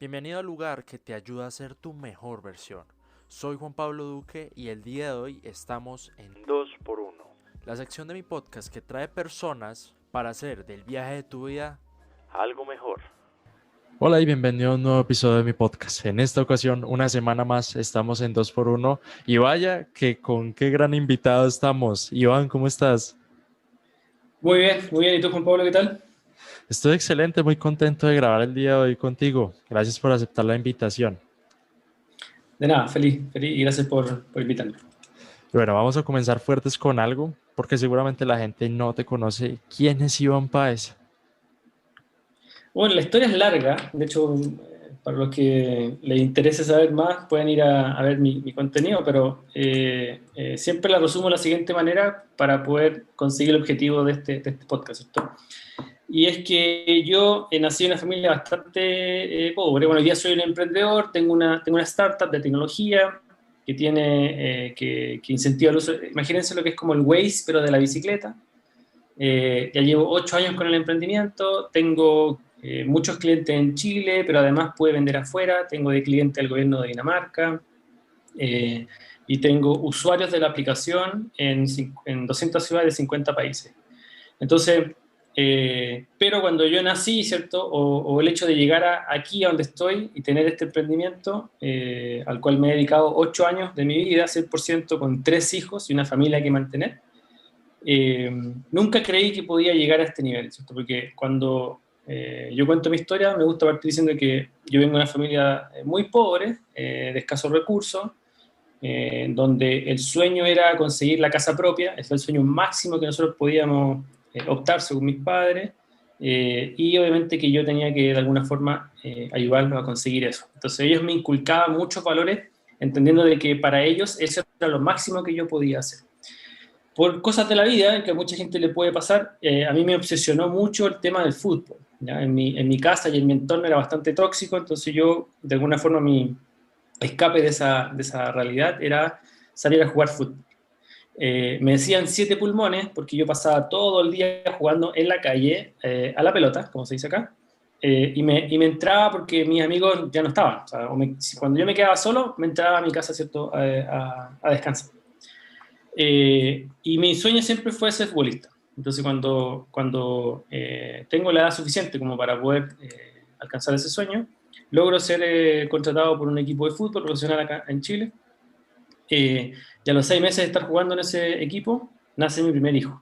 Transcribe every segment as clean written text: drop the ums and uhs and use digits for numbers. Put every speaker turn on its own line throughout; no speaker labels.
Bienvenido al lugar que te ayuda a ser tu mejor versión. Soy Juan Pablo Duque y el día de hoy estamos en 2x1, la sección de mi podcast que trae personas para hacer del viaje de tu vida algo mejor. Hola y bienvenido a un nuevo episodio de mi podcast. En esta ocasión, una semana más, estamos en 2x1 y vaya que con qué gran invitado estamos. Iván, ¿cómo estás?
Muy bien, muy bien. ¿Y tú, Juan Pablo, qué tal?
Estoy excelente, muy contento de grabar el día de hoy contigo. Gracias por aceptar la invitación.
De nada, feliz, feliz y gracias por invitarme.
Bueno, vamos a comenzar fuertes con algo, porque seguramente la gente no te conoce. ¿Quién es Iván Páez?
Bueno, la historia es larga. De hecho, para los que les interese saber más, pueden ir a ver mi contenido, pero siempre la resumo de la siguiente manera para poder conseguir el objetivo de este podcast, ¿cierto? Y es que yo nací en una familia bastante pobre. Bueno, hoy día soy un emprendedor, tengo una startup de tecnología que incentiva el uso. Imagínense lo que es como el Waze, pero de la bicicleta. Ya llevo 8 años con el emprendimiento, tengo muchos clientes en Chile, pero además pude vender afuera, tengo de cliente al gobierno de Dinamarca, eh, y tengo usuarios de la aplicación en 200 ciudades de 50 países. Entonces, pero cuando yo nací, ¿cierto? O el hecho de llegar aquí a donde estoy y tener este emprendimiento, al cual me he dedicado 8 años de mi vida, 100% con 3 hijos y una familia que mantener, nunca creí que podía llegar a este nivel, ¿cierto? Porque cuando yo cuento mi historia, me gusta partir diciendo que yo vengo de una familia muy pobre, de escasos recursos, donde el sueño era conseguir la casa propia, es el sueño máximo que nosotros podíamos optar según mis padres, y obviamente que yo tenía que de alguna forma ayudarlos a conseguir eso. Entonces ellos me inculcaban muchos valores, entendiendo de que para ellos eso era lo máximo que yo podía hacer. Por cosas de la vida, que a mucha gente le puede pasar, a mí me obsesionó mucho el tema del fútbol. ¿Ya? En mi casa y en mi entorno era bastante tóxico, entonces yo, de alguna forma, mi escape de esa realidad era salir a jugar fútbol. Me decían 7 pulmones porque yo pasaba todo el día jugando en la calle a la pelota, como se dice acá, y me entraba porque mis amigos ya no estaban. O sea, cuando yo me quedaba solo, me entraba a mi casa, ¿cierto? A descansar. Y mi sueño siempre fue ser futbolista. Entonces, cuando tengo la edad suficiente como para poder alcanzar ese sueño, logro ser contratado por un equipo de fútbol profesional acá en Chile. Y a los 6 meses de estar jugando en ese equipo, nace mi primer hijo.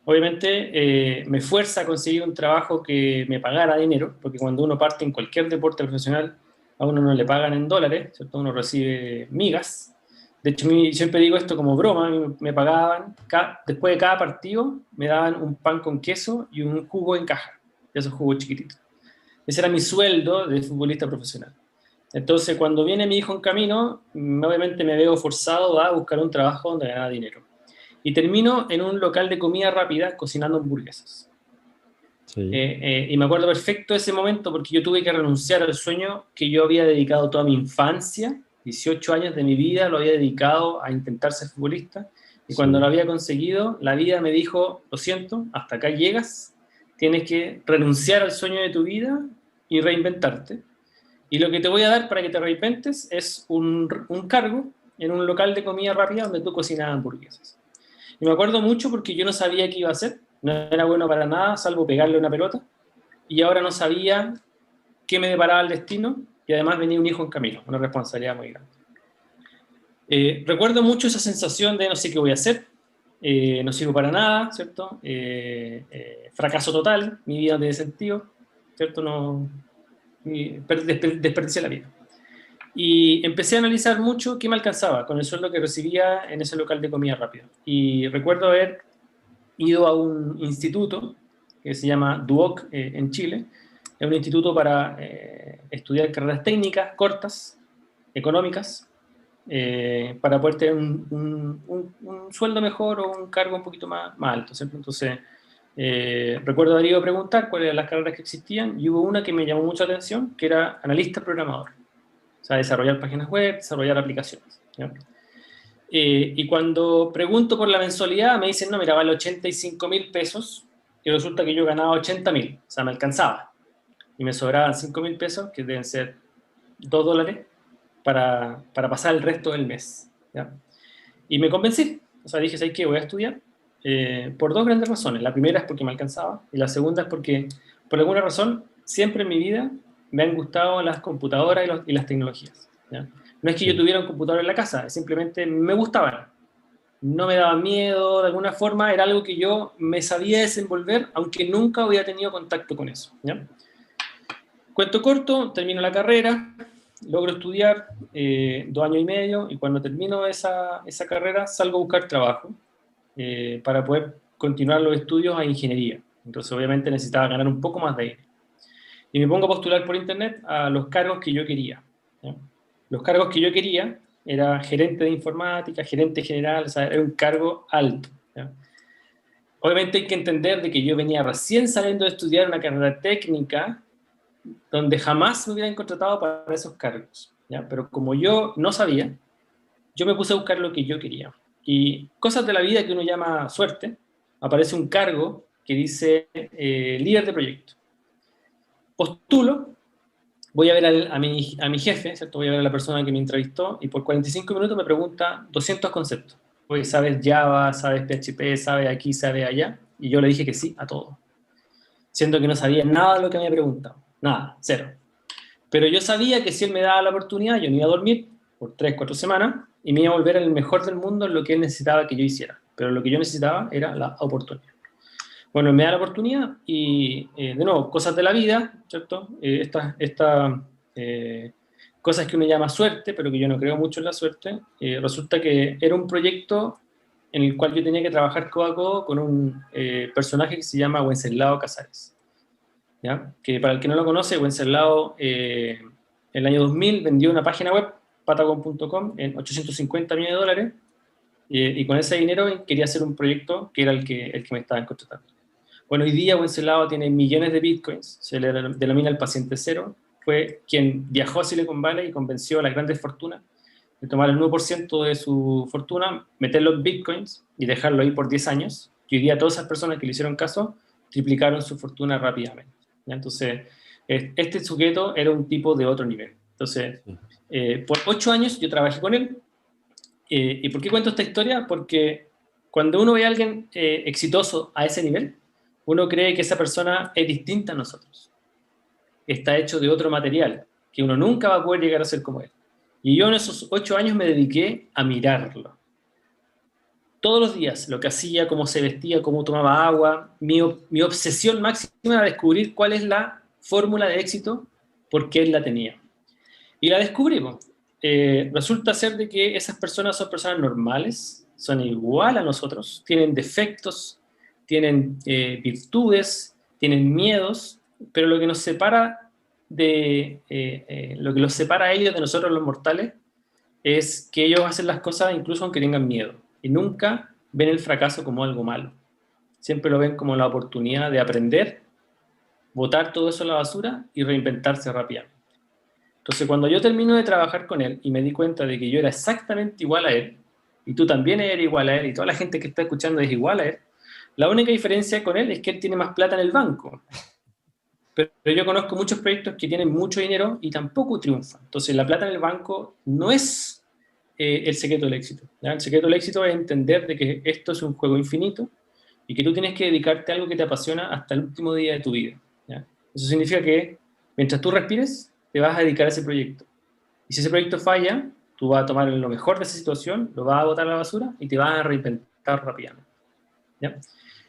Obviamente, me fuerza a conseguir un trabajo que me pagara dinero, porque cuando uno parte en cualquier deporte profesional, a uno no le pagan en dólares, ¿cierto? Uno recibe migas. De hecho, siempre digo esto como broma, a mí me pagaban, después de cada partido, me daban un pan con queso y un jugo en caja, de esos jugos chiquititos. Ese era mi sueldo de futbolista profesional. Entonces, cuando viene mi hijo en camino, obviamente me veo forzado a buscar un trabajo donde gana dinero. Y termino en un local de comida rápida cocinando hamburguesas.
Sí.
Y me acuerdo perfecto de ese momento porque yo tuve que renunciar al sueño que yo había dedicado toda mi infancia, 18 años de mi vida lo había dedicado a intentar ser futbolista, y cuando lo
Sí.
había conseguido, la vida me dijo, lo siento, hasta acá llegas, tienes que renunciar al sueño de tu vida y reinventarte. Y lo que te voy a dar para que te reinventes es un cargo en un local de comida rápida donde tú cocinas hamburguesas. Y me acuerdo mucho porque yo no sabía qué iba a hacer, no era bueno para nada, salvo pegarle una pelota, y ahora no sabía qué me deparaba el destino, y además venía un hijo en camino, una responsabilidad muy grande. Recuerdo mucho esa sensación de no sé qué voy a hacer, no sirvo para nada, ¿cierto? Fracaso total, mi vida no tiene sentido, ¿cierto? No, desperdicié la vida. Y empecé a analizar mucho qué me alcanzaba con el sueldo que recibía en ese local de comida rápida. Y recuerdo haber ido a un instituto que se llama DUOC en Chile. Es un instituto para estudiar carreras técnicas cortas, económicas, para poder tener un sueldo mejor o un cargo un poquito más alto, ¿cierto? Entonces, recuerdo haber ido a preguntar cuáles eran las carreras que existían y hubo una que me llamó mucho la atención, que era analista programador. O sea, desarrollar páginas web, desarrollar aplicaciones, ¿ya? Y cuando pregunto por la mensualidad, me dicen, no, mira, vale 85.000 pesos, y resulta que yo ganaba 80.000, o sea, me alcanzaba. y me sobraban 5.000 pesos, que deben ser $2, para pasar el resto del mes, ¿ya? Y me convencí, o sea, dije, ¿sabes qué? Voy a estudiar, por dos grandes razones. La primera es porque me alcanzaba, y la segunda es porque, por alguna razón, siempre en mi vida me han gustado las computadoras y las tecnologías, ¿ya? No es que yo tuviera un computador en la casa, simplemente me gustaban. No me daba miedo, de alguna forma era algo que yo me sabía desenvolver, aunque nunca había tenido contacto con eso, ¿ya? Cuento corto, termino la carrera, logro estudiar 2 años y medio, y cuando termino esa carrera salgo a buscar trabajo para poder continuar los estudios a ingeniería. Entonces obviamente necesitaba ganar un poco más de dinero. Y me pongo a postular por internet a los cargos que yo quería, ¿ya? Los cargos que yo quería era gerente de informática, gerente general, o sea, era un cargo alto, ¿ya? Obviamente hay que entender de que yo venía recién saliendo de estudiar una carrera técnica donde jamás me hubieran contratado para esos cargos, ¿ya? Pero como yo no sabía, yo me puse a buscar lo que yo quería. Y cosas de la vida que uno llama suerte, aparece un cargo que dice líder de proyecto. Postulo, voy a ver a mi jefe, ¿cierto? Voy a ver a la persona que me entrevistó, y por 45 minutos me pregunta 200 conceptos. Oye, ¿sabes Java? ¿Sabes PHP? ¿Sabes aquí? ¿Sabes allá? Y yo le dije que sí a todo, siendo que no sabía nada de lo que me había preguntado. Nada, cero. Pero yo sabía que si él me daba la oportunidad, yo me iba a dormir por 3, 4 semanas y me iba a volver el mejor del mundo en lo que él necesitaba que yo hiciera. Pero lo que yo necesitaba era la oportunidad. Bueno, me da la oportunidad y, de nuevo, cosas de la vida, ¿cierto? Estas cosas que uno llama suerte, pero que yo no creo mucho en la suerte, resulta que era un proyecto en el cual yo tenía que trabajar codo a codo con un personaje que se llama Wenceslao Casares, ¿ya? Que para el que no lo conoce, Wenceslao en el año 2000 vendió una página web, patagon.com, en $850 millones, y con ese dinero quería hacer un proyecto que era el que me estaban contratando. Bueno, hoy día Wenceslao tiene millones de bitcoins, se le denomina el paciente cero, fue quien viajó a Silicon Valley y convenció a las grandes fortunas de tomar el 9% de su fortuna, meterlo en bitcoins y dejarlo ahí por 10 años, y hoy día todas esas personas que le hicieron caso triplicaron su fortuna rápidamente, ¿ya? Entonces, este sujeto era un tipo de otro nivel. Entonces, por 8 años yo trabajé con él. ¿Y por qué cuento esta historia? Porque cuando uno ve a alguien exitoso a ese nivel, uno cree que esa persona es distinta a nosotros. Está hecho de otro material, que uno nunca va a poder llegar a ser como él. Y yo en esos 8 años me dediqué a mirarlo. Todos los días, lo que hacía, cómo se vestía, cómo tomaba agua. Mi obsesión máxima era descubrir cuál es la fórmula de éxito, porque él la tenía. Y la descubrimos. Resulta ser de que esas personas son personas normales, son igual a nosotros, tienen defectos, tienen virtudes, tienen miedos, pero lo que nos separa lo que los separa a ellos de nosotros los mortales es que ellos hacen las cosas incluso aunque tengan miedo, y nunca ven el fracaso como algo malo. Siempre lo ven como la oportunidad de aprender, botar todo eso a la basura y reinventarse rápidamente. Entonces, cuando yo termino de trabajar con él y me di cuenta de que yo era exactamente igual a él, y tú también eres igual a él, y toda la gente que está escuchando es igual a él, la única diferencia con él es que él tiene más plata en el banco. Pero yo conozco muchos proyectos que tienen mucho dinero y tampoco triunfan. Entonces, la plata en el banco no es el secreto del éxito, ¿ya? El secreto del éxito es entender de que esto es un juego infinito y que tú tienes que dedicarte a algo que te apasiona hasta el último día de tu vida, ¿ya? Eso significa que mientras tú respires, te vas a dedicar a ese proyecto. Y si ese proyecto falla, tú vas a tomar lo mejor de esa situación, lo vas a botar a la basura y te vas a reinventar rápidamente, ¿ya?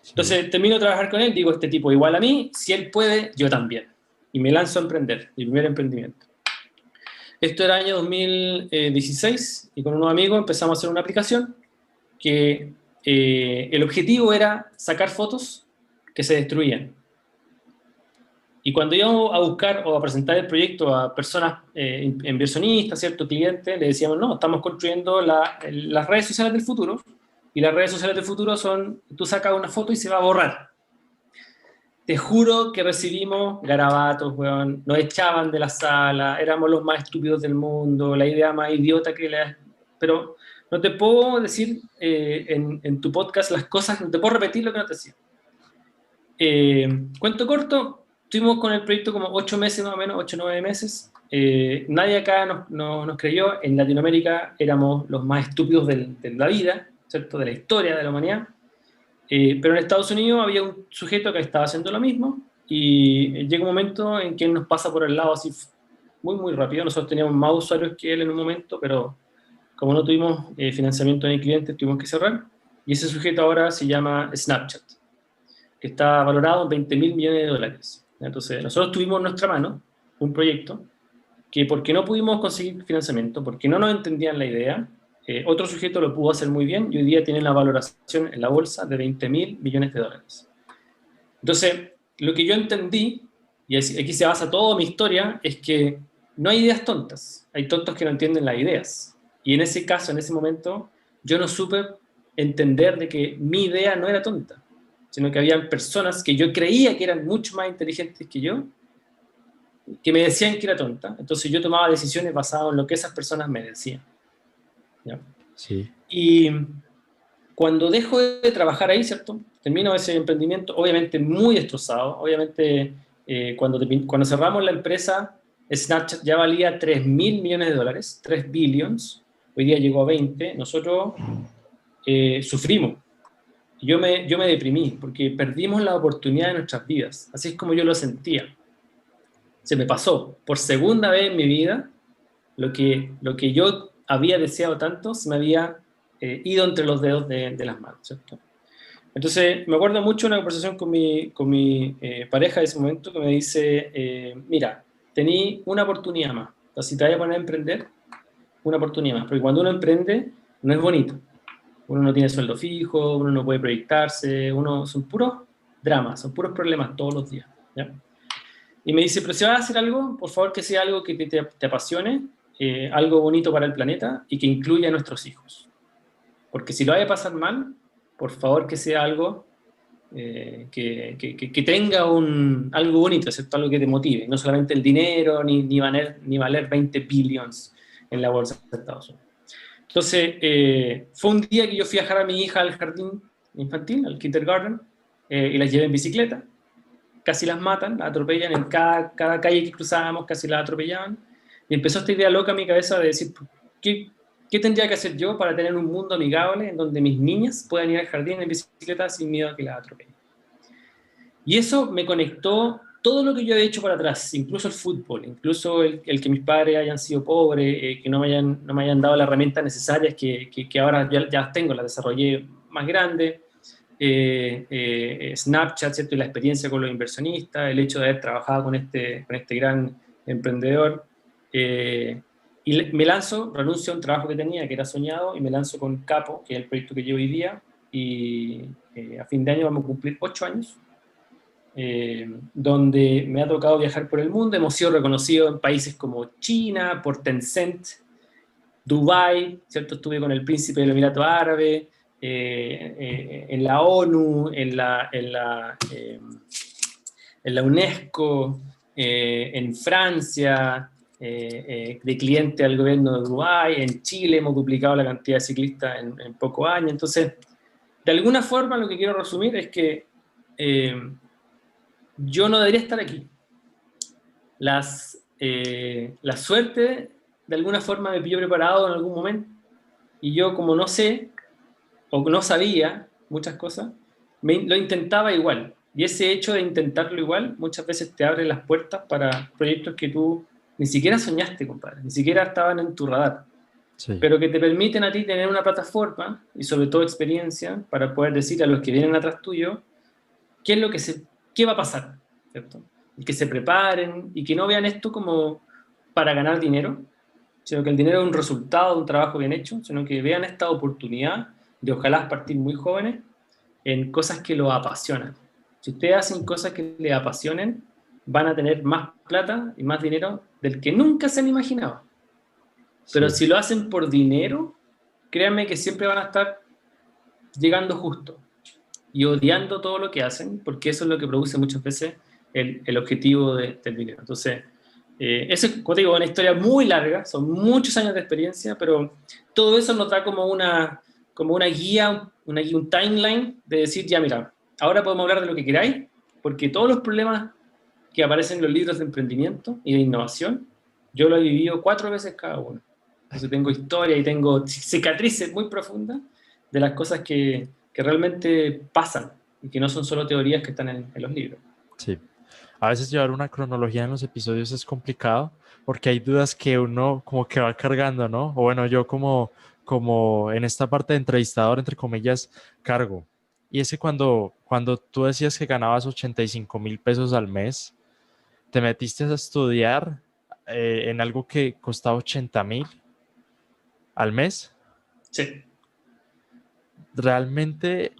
Entonces termino de trabajar con él, digo, este tipo igual a mí, si él puede, yo también. Y me lanzo a emprender, mi primer emprendimiento. Esto era el año 2016 y con unos amigos empezamos a hacer una aplicación que el objetivo era sacar fotos que se destruían. Y cuando íbamos a buscar o a presentar el proyecto a personas inversionistas, ¿cierto? Clientes, le decíamos, no, estamos construyendo las redes sociales del futuro, y las redes sociales del futuro son, tú sacas una foto y se va a borrar. Te juro que recibimos garabatos, weón, nos echaban de la sala, éramos los más estúpidos del mundo, la idea más idiota que le... Pero no te puedo decir en tu podcast las cosas, no te puedo repetir lo que no te decía. Cuento corto, estuvimos con el proyecto como 8 meses más o menos, 8 o 9 meses. Nadie acá nos creyó. En Latinoamérica éramos los más estúpidos de la vida, ¿cierto? De la historia de la humanidad. Pero en Estados Unidos había un sujeto que estaba haciendo lo mismo y llega un momento en que él nos pasa por el lado así muy, muy rápido. Nosotros teníamos más usuarios que él en un momento, pero como no tuvimos financiamiento de clientes, tuvimos que cerrar. Y ese sujeto ahora se llama Snapchat, que está valorado en 20 mil millones de dólares. Entonces, nosotros tuvimos en nuestra mano un proyecto que porque no pudimos conseguir financiamiento, porque no nos entendían la idea, otro sujeto lo pudo hacer muy bien y hoy día tiene la valoración en la bolsa de 20 mil millones de dólares. Entonces, lo que yo entendí, y aquí se basa toda mi historia, es que no hay ideas tontas, hay tontos que no entienden las ideas. Y en ese caso, en ese momento, yo no supe entender de que mi idea no era tonta, sino que había personas que yo creía que eran mucho más inteligentes que yo, que me decían que era tonta. Entonces yo tomaba decisiones basadas en lo que esas personas me decían. ¿Ya?
Sí.
Y cuando dejo de trabajar ahí, ¿cierto? Termino ese emprendimiento, obviamente muy destrozado. Obviamente, cuando cerramos la empresa, Snapchat ya valía 3 mil millones de dólares, 3 billions. Hoy día llegó a 20. Nosotros sufrimos. Yo me deprimí porque perdimos la oportunidad de nuestras vidas. Así es como yo lo sentía. Se me pasó por segunda vez en mi vida lo que yo había deseado tanto, se me había ido entre los dedos de las manos, ¿cierto? Entonces, me acuerdo mucho de una conversación con mi pareja de ese momento que me dice, mira, tení una oportunidad más. Entonces, si te vas a poner a emprender, una oportunidad más. Porque cuando uno emprende, no es bonito. Uno no tiene sueldo fijo, uno no puede proyectarse, son puros dramas, son puros problemas todos los días, ¿ya? Y me dice, pero si vas a hacer algo, por favor que sea algo que te apasione, algo bonito para el planeta y que incluya a nuestros hijos. Porque si lo vaya a pasar mal, por favor que sea algo que tenga algo bonito, ¿cierto? Algo que te motive, no solamente el dinero, ni valer 20 billions en la bolsa de Estados Unidos. Entonces, fue un día que yo fui a dejar a mi hija al jardín infantil, al kindergarten, y la llevé en bicicleta. Casi las matan, las atropellan en cada calle que cruzábamos, casi las atropellaban. Y empezó esta idea loca en mi cabeza de decir, ¿qué tendría que hacer yo para tener un mundo amigable en donde mis niñas puedan ir al jardín en bicicleta sin miedo a que las atropellen? Y eso me conectó todo lo que yo había hecho para atrás, incluso el fútbol, incluso el que mis padres hayan sido pobres, que no me hayan dado las herramientas necesarias que ahora ya las tengo, las desarrollé más grandes. Snapchat, ¿cierto? Y la experiencia con los inversionistas, el hecho de haber trabajado con este gran emprendedor. Y me lanzo, renuncio a un trabajo que tenía, que era soñado, y me lanzo con Capo, que es el proyecto que llevo hoy día, y a fin de año vamos a cumplir 8 años, donde me ha tocado viajar por el mundo. Hemos sido reconocidos en países como China, por Tencent, Dubái, ¿cierto? Estuve con el príncipe del Emirato Árabe, en la ONU, en la UNESCO, en Francia, de cliente al gobierno de Dubái, en Chile hemos duplicado la cantidad de ciclistas en pocos años. Entonces, de alguna forma lo que quiero resumir es que yo no debería estar aquí. La suerte de alguna forma me pilló preparado en algún momento y yo, como no sé o no sabía muchas cosas, lo intentaba igual. Y ese hecho de intentarlo igual muchas veces te abre las puertas para proyectos que tú ni siquiera soñaste, compadre, ni siquiera estaban en tu radar,
Sí.
pero que te permiten a ti tener una plataforma y sobre todo experiencia para poder decir a los que vienen atrás tuyo qué va a pasar, ¿cierto? Y que se preparen y que no vean esto como para ganar dinero, sino que el dinero es un resultado de un trabajo bien hecho, sino que vean esta oportunidad de ojalá partir muy jóvenes en cosas que los apasionan. Si ustedes hacen cosas que les apasionen, van a tener más plata y más dinero del que nunca se han imaginado. Pero
Sí.
si lo hacen por dinero, créanme que siempre van a estar llegando justo y odiando todo lo que hacen, porque eso es lo que produce muchas veces el objetivo del dinero. Entonces, eso es, como te digo, una historia muy larga, son muchos años de experiencia, pero todo eso nos da como una guía, un timeline de decir, ya mira, ahora podemos hablar de lo que queráis, porque todos los problemas que aparecen en los libros de emprendimiento y de innovación, yo lo he vivido 4 veces cada uno. Entonces tengo historia y tengo cicatrices muy profundas de las cosas que realmente pasan y que no son solo teorías que están en los libros.
Sí. A veces llevar una cronología en los episodios es complicado porque hay dudas que uno como que va cargando, ¿no? O bueno, yo como en esta parte de entrevistador, entre comillas, cargo. Y es que cuando tú decías que ganabas 85,000 pesos al mes, te metiste a estudiar en algo que costaba 80,000 al mes.
Sí.
Realmente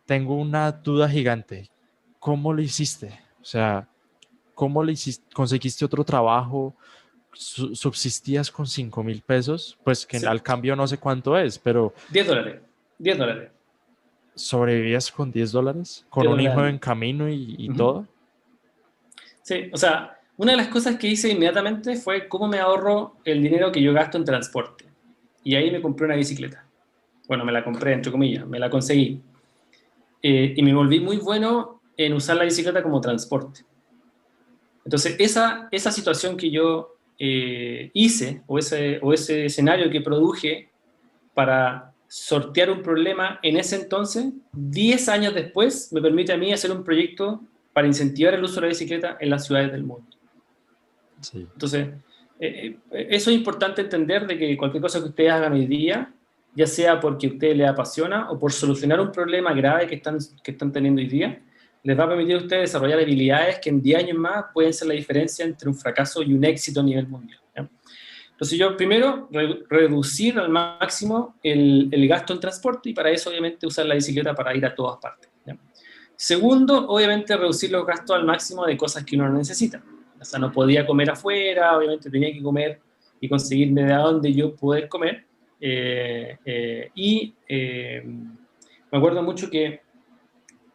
tengo una duda gigante. ¿Cómo lo hiciste? O sea, ¿cómo le hiciste? ¿Conseguiste otro trabajo? ¿Subsistías con 5,000 pesos? Pues que
Sí.
al cambio no sé cuánto es, pero
$10. $10.
¿sobrevivías con $10? ¿Con un
$10 al
hijo en
mes.
camino y
Ujú.
todo?
Sí, o sea, una de las cosas que hice inmediatamente fue cómo me ahorro el dinero que yo gasto en transporte. Y ahí me compré una bicicleta. Bueno, me la compré, entre comillas, me la conseguí. Y me volví muy bueno en usar la bicicleta como transporte. Entonces, esa situación que yo hice, o ese escenario que produje para sortear un problema en ese entonces, 10 años después, me permite a mí hacer un proyecto para incentivar el uso de la bicicleta en las ciudades del mundo.
Sí,
Entonces, eso es importante entender de que cualquier cosa que ustedes hagan hoy día, ya sea porque a ustedes les apasiona o por solucionar un problema grave que están teniendo hoy día, les va a permitir a ustedes desarrollar habilidades que en 10 años más pueden ser la diferencia entre un fracaso y un éxito a nivel mundial, ¿ya? Entonces yo primero reducir al máximo el gasto en transporte y para eso obviamente usar la bicicleta para ir a todas partes, ¿ya? Segundo, obviamente reducir los gastos al máximo de cosas que uno no necesita. O sea, no podía comer afuera, obviamente tenía que comer y conseguirme de dónde yo poder comer. Me acuerdo mucho que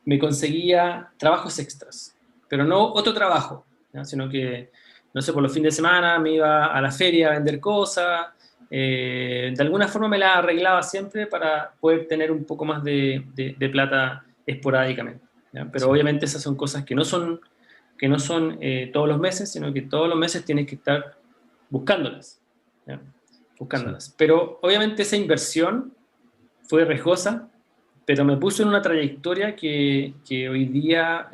me conseguía trabajos extras, pero no otro trabajo, ¿ya? Sino que, no sé, por los fines de semana me iba a la feria a vender cosas, de alguna forma me la arreglaba siempre para poder tener un poco más de plata esporádicamente, ¿ya? Pero
sí,
obviamente esas son cosas que no son todos los meses, sino que todos los meses tienes que estar buscándolas, ¿ya?
sí.
Buscándolas. Pero obviamente esa inversión fue riesgosa, pero me puso en una trayectoria que hoy día,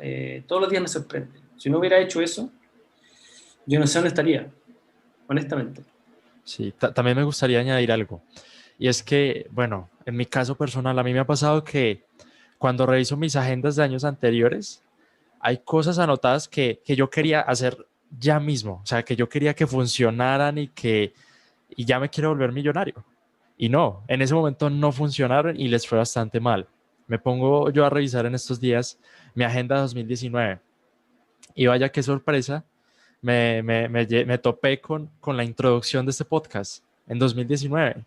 todos los días me sorprende. Si no hubiera hecho eso, yo no sé dónde estaría, honestamente.
Sí, también me gustaría añadir algo. Y es que, bueno, en mi caso personal, a mí me ha pasado que cuando reviso mis agendas de años anteriores, hay cosas anotadas que yo quería hacer ya mismo. O sea, que yo quería que funcionaran y ya me quiero volver millonario. Y no, en ese momento no funcionaron y les fue bastante mal. Me pongo yo a revisar en estos días mi agenda 2019 y vaya qué sorpresa, me topé con la introducción de este podcast en 2019.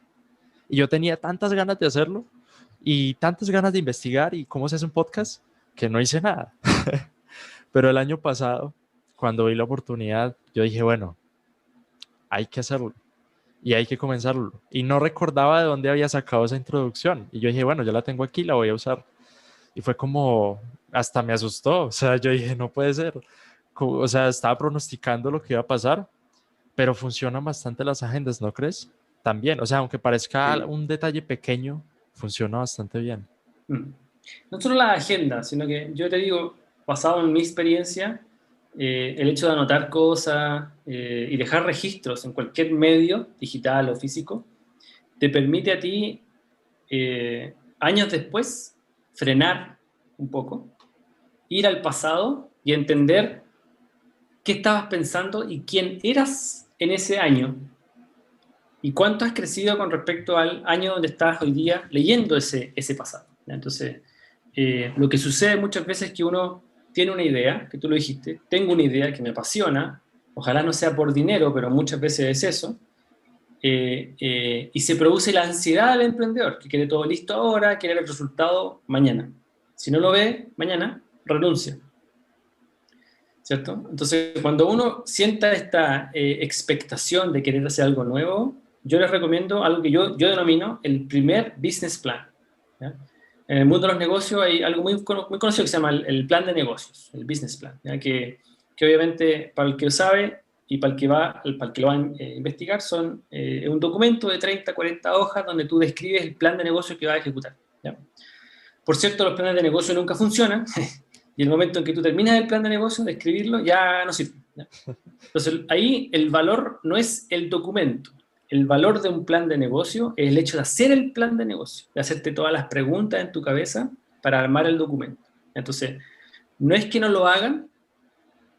Y yo tenía tantas ganas de hacerlo y tantas ganas de investigar y cómo se hace un podcast que no hice nada. Pero el año pasado, cuando vi la oportunidad, yo dije, bueno, hay que hacerlo y hay que comenzarlo. Y no recordaba de dónde había sacado esa introducción. Y yo dije, bueno, ya la tengo aquí, la voy a usar. Y fue como, hasta me asustó. O sea, yo dije, no puede ser. O sea, estaba pronosticando lo que iba a pasar, pero funcionan bastante las agendas, ¿no crees? También, o sea, aunque parezca
Sí.
un detalle pequeño, funciona bastante bien.
Mm. No solo la agenda, sino que yo te digo, basado en mi experiencia, el hecho de anotar cosas y dejar registros en cualquier medio, digital o físico, te permite a ti, años después, frenar un poco, ir al pasado y entender qué estabas pensando y quién eras en ese año y cuánto has crecido con respecto al año donde estás hoy día leyendo ese pasado, ¿ya? Entonces, lo que sucede muchas veces es que uno tiene una idea, que tú lo dijiste, tengo una idea que me apasiona, ojalá no sea por dinero, pero muchas veces es eso, y se produce la ansiedad del emprendedor, que quiere todo listo ahora, quiere el resultado mañana. Si no lo ve mañana, renuncia. ¿Cierto? Entonces, cuando uno sienta esta expectación de querer hacer algo nuevo, yo les recomiendo algo que yo denomino el primer business plan, ¿ya? En el mundo de los negocios hay algo muy conocido que se llama el plan de negocios, el business plan, ¿ya? Que que obviamente para el que lo sabe y para el que lo va a investigar es un documento de 30, 40 hojas donde tú describes el plan de negocio que vas a ejecutar. ¿Ya? Por cierto, los planes de negocio nunca funcionan y el momento en que tú terminas el plan de negocio, de escribirlo, ya no sirve. ¿Ya? Entonces, ahí el valor no es el documento. El valor de un plan de negocio es el hecho de hacer el plan de negocio, de hacerte todas las preguntas en tu cabeza para armar el documento. Entonces, no es que no lo hagan,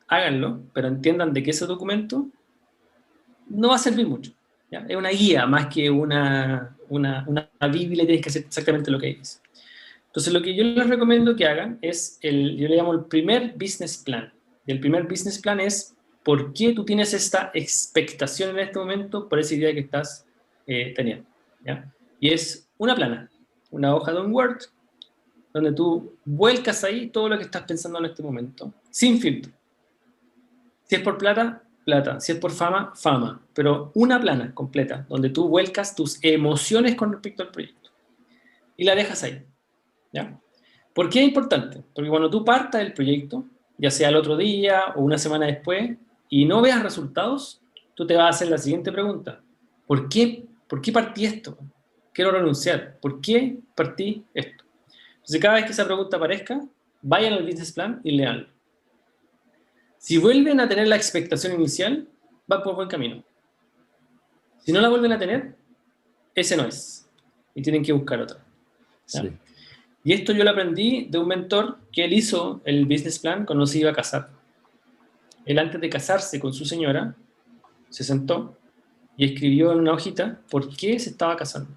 háganlo, pero entiendan de que ese documento no va a servir mucho. ¿Ya? Es una guía más que una Biblia, tienes que hacer exactamente lo que dice. Entonces, lo que yo les recomiendo que hagan es, yo le llamo el primer business plan. Y el primer business plan es por qué tú tienes esta expectación en este momento por esa idea que estás teniendo. ¿Ya? Y es una plana, una hoja de un Word, donde tú vuelcas ahí todo lo que estás pensando en este momento, sin filtro. Si es por plata, plata. Si es por fama, fama. Pero una plana completa, donde tú vuelcas tus emociones con respecto al proyecto. Y la dejas ahí. ¿Ya? ¿Por qué es importante? Porque cuando tú partas del proyecto, ya sea el otro día o una semana después, y no veas resultados, tú te vas a hacer la siguiente pregunta. ¿Por qué partí esto? Quiero renunciar. ¿Por qué partí esto? Entonces, cada vez que esa pregunta aparezca, vayan al business plan y leanlo. Si vuelven a tener la expectación inicial, van por buen camino. Si no la vuelven a tener, ese no es. Y tienen que buscar otra. ¿Ya? Sí. Y esto yo lo aprendí de un mentor que él hizo el business plan cuando se iba a casar. Él antes de casarse con su señora, se sentó y escribió en una hojita por qué se estaba casando.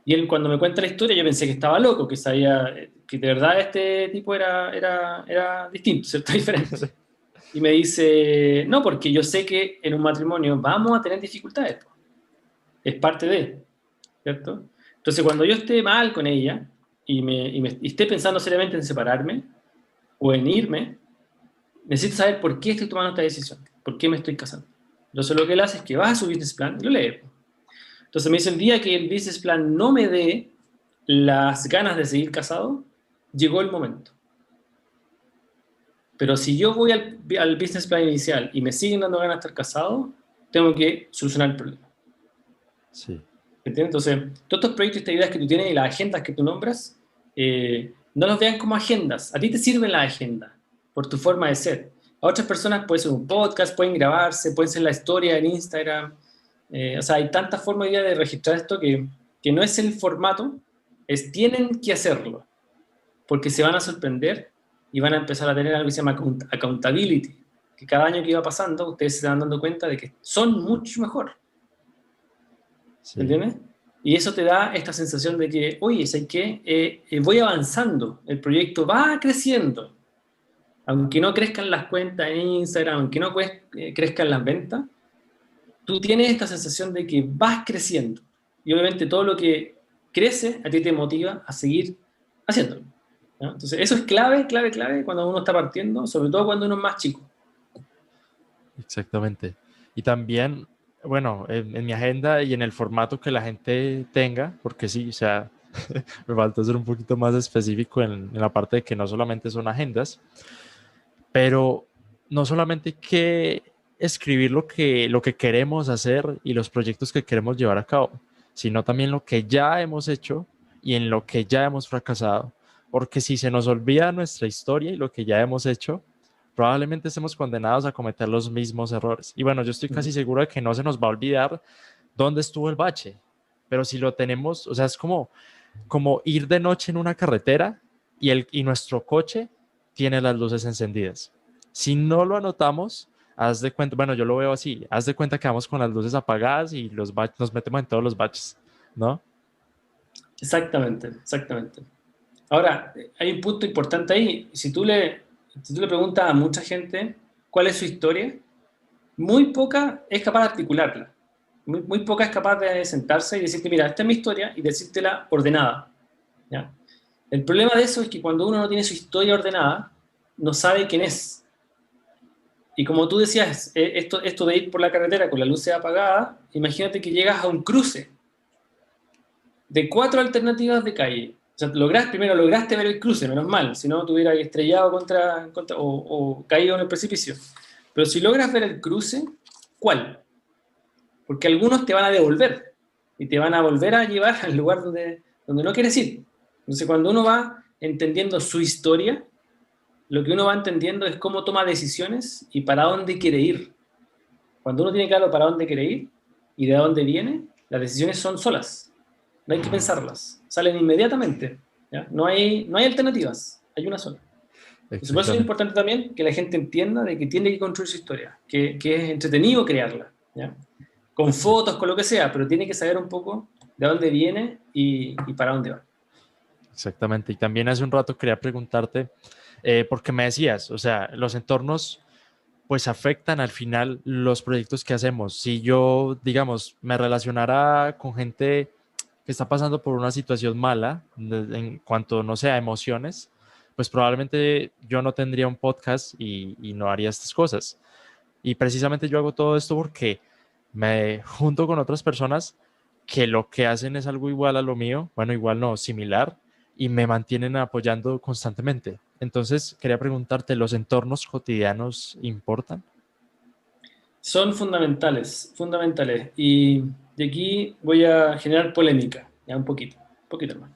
Y él cuando me cuenta la historia yo pensé que estaba loco, que sabía que de verdad este tipo era distinto, ¿cierto? Diferente. Y me dice, no, porque yo sé que en un matrimonio vamos a tener dificultades. Es parte de, ¿cierto? Entonces cuando yo esté mal con ella y esté pensando seriamente en separarme o en irme, necesito saber por qué estoy tomando esta decisión, por qué me estoy casando. Entonces lo que él hace es que va a su business plan y lo lee. Entonces me dice, el día que el business plan no me dé las ganas de seguir casado, llegó el momento. Pero si yo voy al business plan inicial y me siguen dando ganas de estar casado, tengo que solucionar el problema.
Sí.
¿Entiendes? Entonces, todos estos proyectos y estas ideas que tú tienes y las agendas que tú nombras, no los vean como agendas. A ti te sirven las agendas por tu forma de ser. A otras personas puede ser un podcast, pueden grabarse, pueden ser la historia en Instagram. O sea, hay tantas formas de registrar esto que no es el formato, tienen que hacerlo, porque se van a sorprender y van a empezar a tener algo que se llama accountability, que cada año que va pasando ustedes se van dando cuenta de que son mucho mejor. Sí. ¿Entiendes? Y eso te da esta sensación de que, oye, ¿sabes qué? Voy avanzando, el proyecto va creciendo. Aunque no crezcan las cuentas en Instagram, aunque no crezcan las ventas, tú tienes esta sensación de que vas creciendo. Y obviamente todo lo que crece a ti te motiva a seguir haciéndolo. ¿No? Entonces, eso es clave cuando uno está partiendo, sobre todo cuando uno es más chico.
Exactamente. Y también, bueno, en mi agenda y en el formato que la gente tenga, porque sí, o sea, me falta ser un poquito más específico en la parte de que no solamente son agendas, pero no solamente hay que escribir lo que queremos hacer y los proyectos que queremos llevar a cabo, sino también lo que ya hemos hecho y en lo que ya hemos fracasado. Porque si se nos olvida nuestra historia y lo que ya hemos hecho, probablemente estemos condenados a cometer los mismos errores. Y bueno, yo estoy casi seguro de que no se nos va a olvidar dónde estuvo el bache. Pero si lo tenemos, o sea, es como ir de noche en una carretera y nuestro coche tiene las luces encendidas. Si no lo anotamos, haz de cuenta, bueno, yo lo veo así, haz de cuenta que vamos con las luces apagadas y nos metemos en todos los baches, ¿no?
Exactamente. Ahora, hay un punto importante ahí. Si tú le preguntas a mucha gente cuál es su historia, muy poca es capaz de articularla. Muy poca es capaz de sentarse y decirte, mira, esta es mi historia, y decírtela ordenada. ¿Ya? El problema de eso es que cuando uno no tiene su historia ordenada, no sabe quién es. Y como tú decías, esto de ir por la carretera con la luz apagada, imagínate que llegas a un cruce de 4 alternativas de calle. sea, primero lograste ver el cruce, menos mal, si no te hubieras estrellado o caído en el precipicio. Pero si logras ver el cruce, ¿cuál? Porque algunos te van a devolver y te van a volver a llevar al lugar donde no quieres ir. Entonces, cuando uno va entendiendo su historia, lo que uno va entendiendo es cómo toma decisiones y para dónde quiere ir. Cuando uno tiene claro para dónde quiere ir y de dónde viene, las decisiones son solas. No hay que pensarlas. Salen inmediatamente. ¿Ya? No hay alternativas. Hay una sola. Entonces, por eso es importante también que la gente entienda de que tiene que construir su historia, que es entretenido crearla, ¿ya? Con fotos, con lo que sea, pero tiene que saber un poco de dónde viene y para dónde va.
Exactamente. Y también hace un rato quería preguntarte, porque me decías, o sea, los entornos pues afectan al final los proyectos que hacemos. Si yo, digamos, me relacionara con gente que está pasando por una situación mala en cuanto, no sé, a emociones, pues probablemente yo no tendría un podcast y no haría estas cosas. Y precisamente yo hago todo esto porque me junto con otras personas que lo que hacen es algo igual a lo mío, bueno, igual no, similar, y me mantienen apoyando constantemente. Entonces, quería preguntarte, ¿los entornos cotidianos importan?
Son fundamentales, fundamentales. Y de aquí voy a generar polémica, ya un poquito más.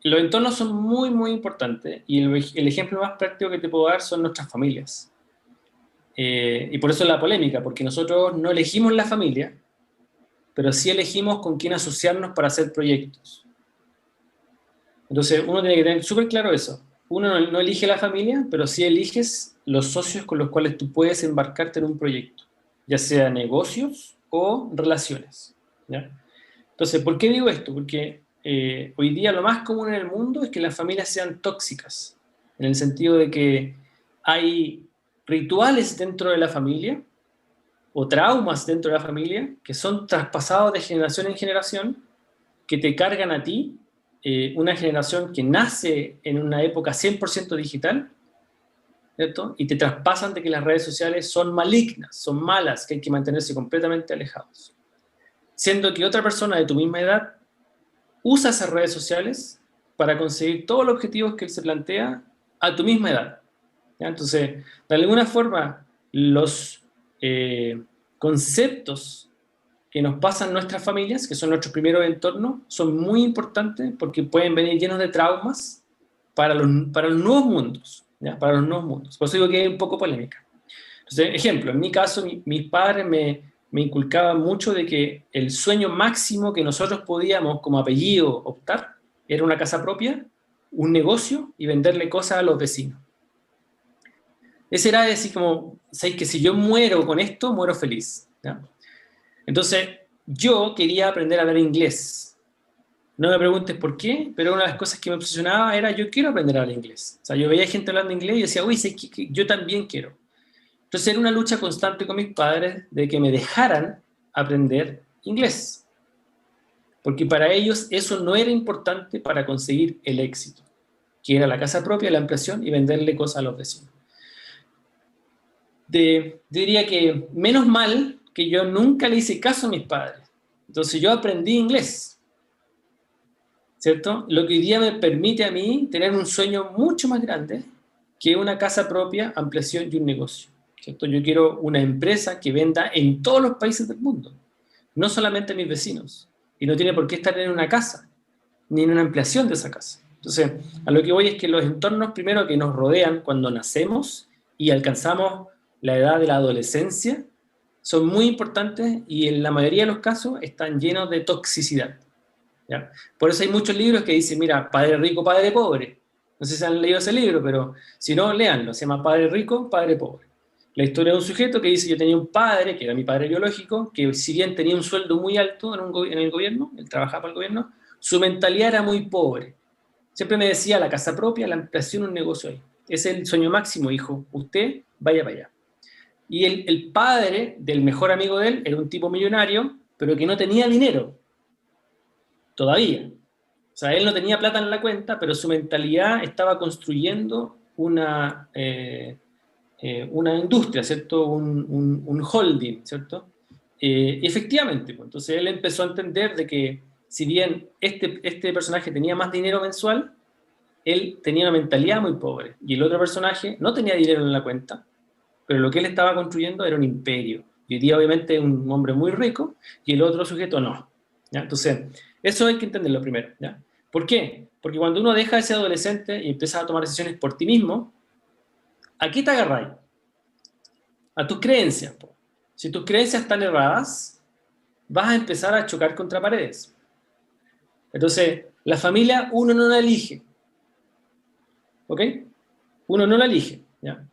Los entornos son muy, muy importantes y el ejemplo más práctico que te puedo dar son nuestras familias. Y por eso la polémica, porque nosotros no elegimos la familia, pero sí elegimos con quién asociarnos para hacer proyectos. Entonces, uno tiene que tener súper claro eso. Uno no elige la familia, pero sí eliges los socios con los cuales tú puedes embarcarte en un proyecto, ya sea negocios o relaciones, ¿ya? Entonces, ¿por qué digo esto? Porque hoy día lo más común en el mundo es que las familias sean tóxicas, en el sentido de que hay rituales dentro de la familia o traumas dentro de la familia que son traspasados de generación en generación, que te cargan a ti, una generación que nace en una época 100% digital, ¿cierto? Y te traspasan de que las redes sociales son malignas, son malas, que hay que mantenerse completamente alejados. Siendo que otra persona de tu misma edad usa esas redes sociales para conseguir todos los objetivos que él se plantea a tu misma edad, ¿ya? Entonces, de alguna forma, los conceptos que nos pasan nuestras familias, que son nuestros primeros entornos, son muy importantes porque pueden venir llenos de traumas para los nuevos mundos, ¿ya? Para los nuevos mundos. Por eso digo que es un poco polémica. Entonces, ejemplo, en mi caso, mis padres me inculcaban mucho de que el sueño máximo que nosotros podíamos como apellido optar era una casa propia, un negocio y venderle cosas a los vecinos. Ese era decir como, ¿sabes que si yo muero con esto, muero feliz? ¿Ya? Entonces, yo quería aprender a hablar inglés. No me preguntes por qué, pero una de las cosas que me obsesionaba era yo quiero aprender a hablar inglés. O sea, yo veía gente hablando inglés y decía, uy, sé que yo también quiero. Entonces era una lucha constante con mis padres de que me dejaran aprender inglés. Porque para ellos eso no era importante para conseguir el éxito, que era la casa propia, la ampliación y venderle cosas a los vecinos. Diría que menos mal que yo nunca le hice caso a mis padres. Entonces yo aprendí inglés, ¿cierto? Lo que hoy día me permite a mí tener un sueño mucho más grande que una casa propia, ampliación y un negocio, ¿cierto? Yo quiero una empresa que venda en todos los países del mundo, no solamente a mis vecinos. Y no tiene por qué estar en una casa, ni en una ampliación de esa casa. Entonces, a lo que voy es que los entornos primero que nos rodean cuando nacemos y alcanzamos la edad de la adolescencia son muy importantes y en la mayoría de los casos están llenos de toxicidad, ¿ya? Por eso hay muchos libros que dicen, mira, padre rico, padre pobre. No sé si han leído ese libro, pero si no, léanlo. Se llama Padre rico, padre pobre. La historia de un sujeto que dice, yo tenía un padre, que era mi padre biológico, que si bien tenía un sueldo muy alto en el gobierno, él trabajaba para el gobierno, su mentalidad era muy pobre. Siempre me decía, la casa propia, la ampliación, un negocio ahí. Ese es el sueño máximo, hijo. Usted vaya para allá. Y el padre del mejor amigo de él era un tipo millonario, pero que no tenía dinero todavía. O sea, él no tenía plata en la cuenta, pero su mentalidad estaba construyendo una industria, ¿cierto? Un holding, ¿cierto? Efectivamente, pues, entonces él empezó a entender de que si bien este personaje tenía más dinero mensual, él tenía una mentalidad muy pobre. Y el otro personaje no tenía dinero en la cuenta, pero lo que él estaba construyendo era un imperio. Y hoy día obviamente es un hombre muy rico y el otro sujeto no. ¿Ya? Entonces, eso hay que entenderlo primero. ¿Ya? ¿Por qué? Porque cuando uno deja de ser adolescente y empieza a tomar decisiones por ti mismo, ¿a qué te agarráis? A tus creencias. Po. Si tus creencias están erradas, vas a empezar a chocar contra paredes. Entonces, la familia uno no la elige. ¿Ok? Uno no la elige. ¿Ya?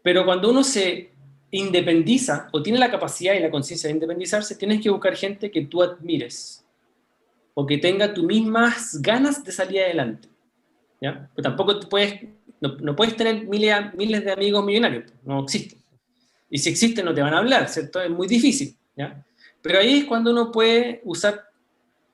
Pero cuando uno se independiza o tiene la capacidad y la conciencia de independizarse, tienes que buscar gente que tú admires o que tenga tus mismas ganas de salir adelante. ¿Ya? Pero tampoco no puedes tener miles de amigos millonarios, no existen. Y si existen no te van a hablar, ¿cierto? Es muy difícil. ¿Ya? Pero ahí es cuando uno puede usar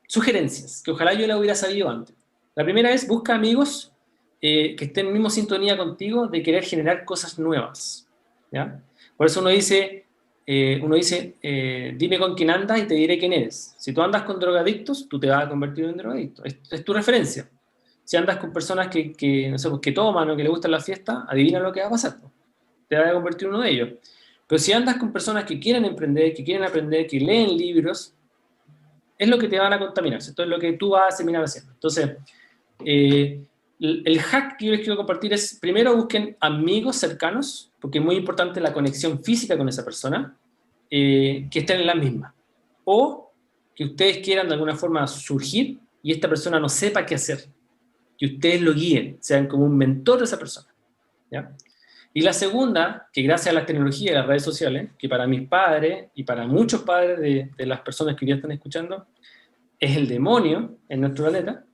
sugerencias, que ojalá yo la hubiera sabido antes. La primera es busca amigos que estén en misma sintonía contigo de querer generar cosas nuevas. ¿Ya? Por eso uno dice, dime con quién andas y te diré quién eres. Si tú andas con drogadictos, tú te vas a convertir en drogadicto. Es tu referencia. Si andas con personas que, no sé, pues, que toman o que les gustan las fiestas, adivina lo que va a pasar. Te vas a convertir en uno de ellos. Pero si andas con personas que quieren emprender, que quieren aprender, que leen libros, es lo que te van a contaminar. Esto es lo que tú vas a terminar haciendo. Entonces, el hack que yo les quiero compartir es, primero busquen amigos cercanos, porque es muy importante la conexión física con esa persona, que estén en la misma. O que ustedes quieran de alguna forma surgir y esta persona no sepa qué hacer. Que ustedes lo guíen, sean como un mentor de esa persona. ¿Ya? Y la segunda, que gracias a las tecnologías y las redes sociales, que para mis padres y para muchos padres de las personas que hoy día están escuchando, es el demonio en nuestro planeta.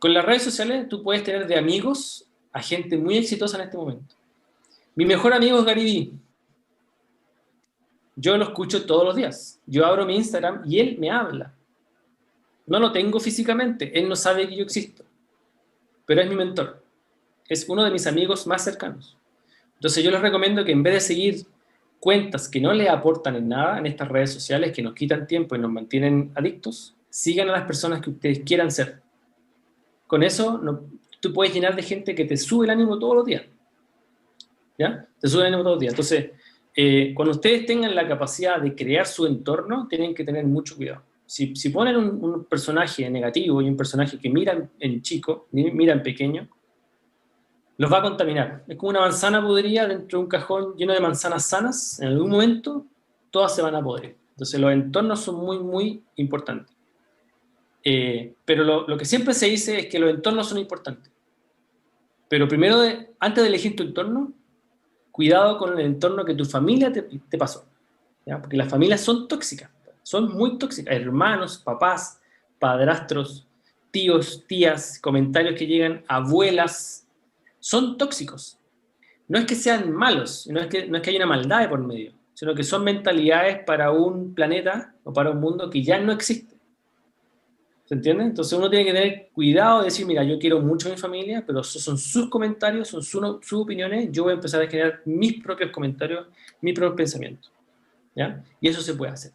Con las redes sociales tú puedes tener de amigos a gente muy exitosa en este momento. Mi mejor amigo es Gary Vee. Yo lo escucho todos los días. Yo abro mi Instagram y él me habla. No lo tengo físicamente, él no sabe que yo existo, pero es mi mentor. Es uno de mis amigos más cercanos. Entonces yo les recomiendo que en vez de seguir cuentas que no le aportan en nada en estas redes sociales, que nos quitan tiempo y nos mantienen adictos, sigan a las personas que ustedes quieran ser. Con eso tú puedes llenar de gente que te sube el ánimo todos los días. ¿Ya? Te sube el ánimo todos los días. Entonces, cuando ustedes tengan la capacidad de crear su entorno, tienen que tener mucho cuidado. Si ponen un personaje negativo y un personaje que mira en chico, mira en pequeño, los va a contaminar. Es como una manzana podrida dentro de un cajón lleno de manzanas sanas. En algún momento, todas se van a podrir. Entonces, los entornos son muy, muy importantes. Pero lo que siempre se dice es que los entornos son importantes. Pero primero, antes de elegir tu entorno, cuidado con el entorno que tu familia te pasó. ¿Ya? Porque las familias son tóxicas. Son muy tóxicas. Hermanos, papás, padrastros, tíos, tías, comentarios que llegan, abuelas, son tóxicos. No es que sean malos, no es que haya una maldad de por medio, sino que son mentalidades para un planeta o para un mundo que ya no existe. ¿Se entiende? Entonces uno tiene que tener cuidado de decir, mira, yo quiero mucho a mi familia, pero son sus comentarios, son sus opiniones, yo voy a empezar a generar mis propios comentarios, mis propios pensamientos. ¿Ya? Y eso se puede hacer.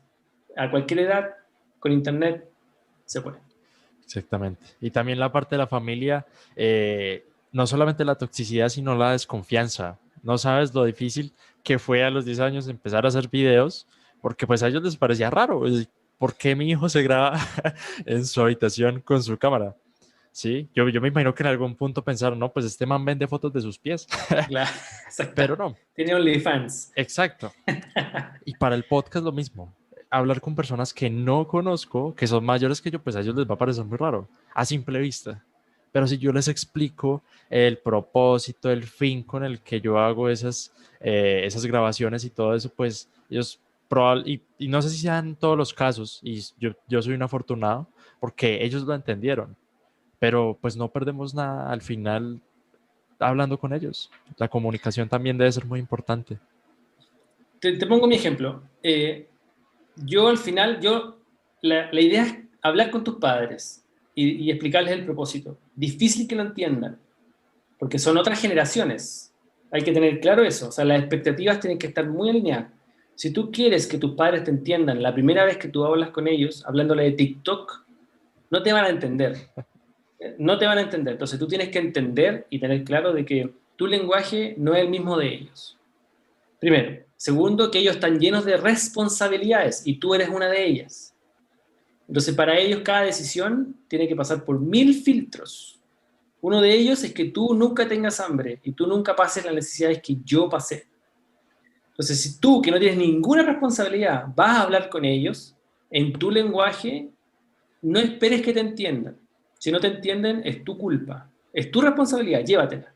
A cualquier edad, con internet, se puede.
Exactamente. Y también la parte de la familia, no solamente la toxicidad, sino la desconfianza. No sabes lo difícil que fue a los 10 años empezar a hacer videos, porque pues a ellos les parecía raro. ¿Por qué mi hijo se graba en su habitación con su cámara? Sí, yo me imagino que en algún punto pensaron, no, pues este man vende fotos de sus pies.
Claro,
Pero no.
Tiene OnlyFans.
Exacto. Y para el podcast lo mismo. Hablar con personas que no conozco, que son mayores que yo, pues a ellos les va a parecer muy raro, a simple vista. Pero si yo les explico el propósito, el fin con el que yo hago esas grabaciones y todo eso, pues ellos y no sé si sean todos los casos, y yo soy un afortunado, porque ellos lo entendieron, pero pues no perdemos nada al final hablando con ellos. La comunicación también debe ser muy importante.
Te pongo mi ejemplo. Yo al final, la idea es hablar con tus padres y explicarles el propósito. Difícil que lo entiendan, porque son otras generaciones. Hay que tener claro eso. O sea, las expectativas tienen que estar muy alineadas. Si tú quieres que tus padres te entiendan la primera vez que tú hablas con ellos, hablándole de TikTok, no te van a entender. No te van a entender. Entonces tú tienes que entender y tener claro de que tu lenguaje no es el mismo de ellos. Primero. Segundo, que ellos están llenos de responsabilidades y tú eres una de ellas. Entonces para ellos cada decisión tiene que pasar por 1000 filtros. Uno de ellos es que tú nunca tengas hambre y tú nunca pases las necesidades que yo pasé. Entonces, si tú, que no tienes ninguna responsabilidad, vas a hablar con ellos en tu lenguaje, no esperes que te entiendan. Si no te entienden, es tu culpa. Es tu responsabilidad, llévatela.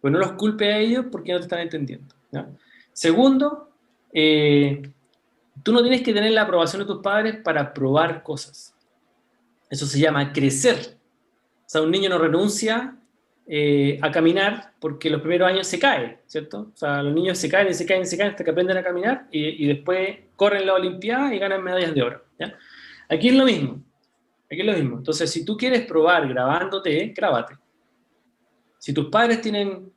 Pues no los culpes a ellos porque no te están entendiendo, ¿ya? Segundo, tú no tienes que tener la aprobación de tus padres para probar cosas. Eso se llama crecer. O sea, un niño no renuncia a caminar porque los primeros años se cae, ¿cierto? O sea, los niños se caen y se caen y se caen hasta que aprenden a caminar y después corren la Olimpiada y ganan medallas de oro, ¿ya? Aquí es lo mismo. Aquí es lo mismo. Entonces, si tú quieres probar grabándote, grábate. Si tus padres tienen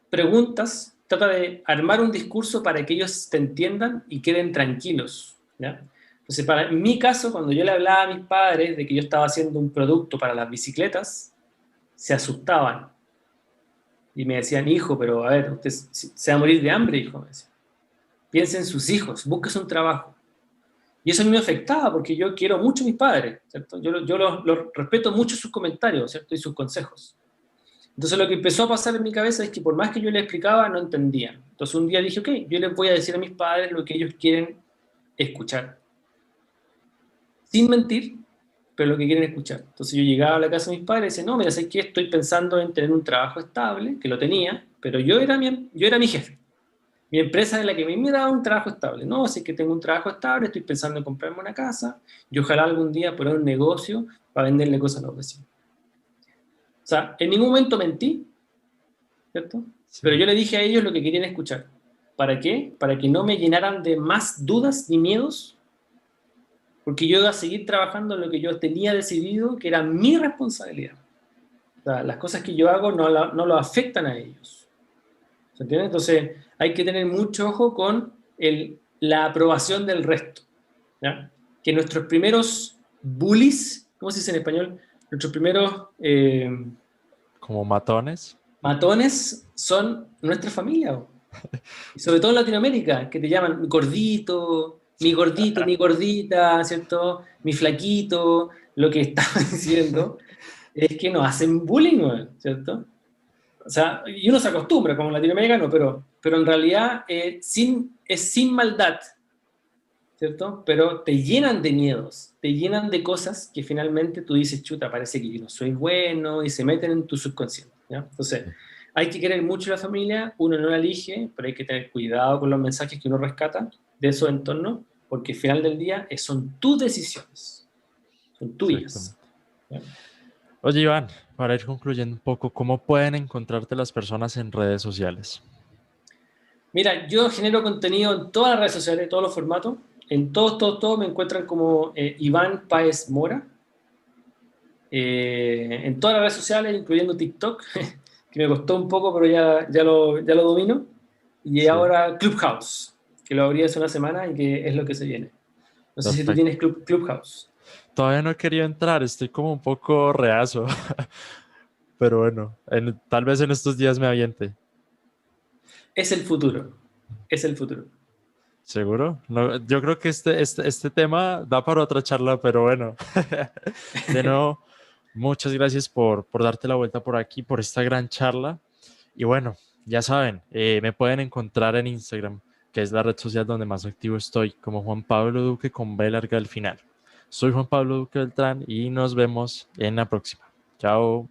preguntas, trata de armar un discurso para que ellos te entiendan y queden tranquilos, ¿ya? Entonces, en mi caso, cuando yo le hablaba a mis padres de que yo estaba haciendo un producto para las bicicletas, se asustaban y me decían, hijo, pero a ver, usted se va a morir de hambre, hijo. Me decía. Piensa en sus hijos, busques un trabajo. Y eso a mí me afectaba porque yo quiero mucho a mis padres, ¿cierto? Yo los respeto mucho sus comentarios, ¿cierto? Y sus consejos. Entonces lo que empezó a pasar en mi cabeza es que por más que yo les explicaba, no entendían. Entonces un día dije, ok, yo les voy a decir a mis padres lo que ellos quieren escuchar. Sin mentir, pero lo que quieren escuchar. Entonces yo llegaba a la casa de mis padres y decía, no, mira, sé que estoy pensando en tener un trabajo estable, que lo tenía, pero yo era mi jefe. Mi empresa es la que me daba un trabajo estable. No, sé que tengo un trabajo estable, estoy pensando en comprarme una casa y ojalá algún día poner un negocio para venderle cosas a los vecinos. O sea, en ningún momento mentí, ¿cierto?
Sí.
Pero yo le dije a ellos lo que querían escuchar. ¿Para qué? Para que no me llenaran de más dudas ni miedos, porque yo iba a seguir trabajando en lo que yo tenía decidido, que era mi responsabilidad. O sea, las cosas que yo hago no lo afectan a ellos. ¿Se entiende? Entonces, hay que tener mucho ojo con la aprobación del resto, ¿ya? Que nuestros primeros bullies, ¿cómo se dice en español? Nuestros primeros
Como matones.
matones son nuestra familia. Y sobre todo en Latinoamérica, que te llaman gordito, mi gordita, ¿cierto? Mi flaquito. Lo que estaba diciendo es que nos hacen bullying, ¿cierto? O sea, y uno se acostumbra como latinoamericano, pero en realidad es sin maldad, ¿cierto? Pero te llenan de miedos, te llenan de cosas que finalmente tú dices, chuta, parece que yo no soy bueno, y se meten en tu subconsciente, ¿ya? Entonces, hay que querer mucho a la familia, uno no la elige, pero hay que tener cuidado con los mensajes que uno rescata de esos entornos, porque al final del día son tus decisiones, son tuyas. ¿Ya?
Oye, Iván, para ir concluyendo un poco, ¿cómo pueden encontrarte las personas en redes sociales?
Mira, yo genero contenido en todas las redes sociales, en todos los formatos. En todos me encuentran como Iván Páez Mora. En todas las redes sociales, incluyendo TikTok, que me costó un poco, pero ya lo domino. Y
Sí,
ahora Clubhouse, que lo abrí hace una semana y que es lo que se viene. No sé si tú
perfecto.
tienes Clubhouse.
Todavía no he querido entrar, estoy como un poco reacio, pero bueno, tal vez en estos días me aviente.
Es el futuro. Es el futuro.
¿Seguro? No, yo creo que este tema da para otra charla, pero bueno. De nuevo, muchas gracias por darte la vuelta por aquí, por esta gran charla. Y bueno, ya saben, me pueden encontrar en Instagram, que es la red social donde más activo estoy, como Juan Pablo Duque con B larga al final. Soy Juan Pablo Duque Beltrán y nos vemos en la próxima. Chao.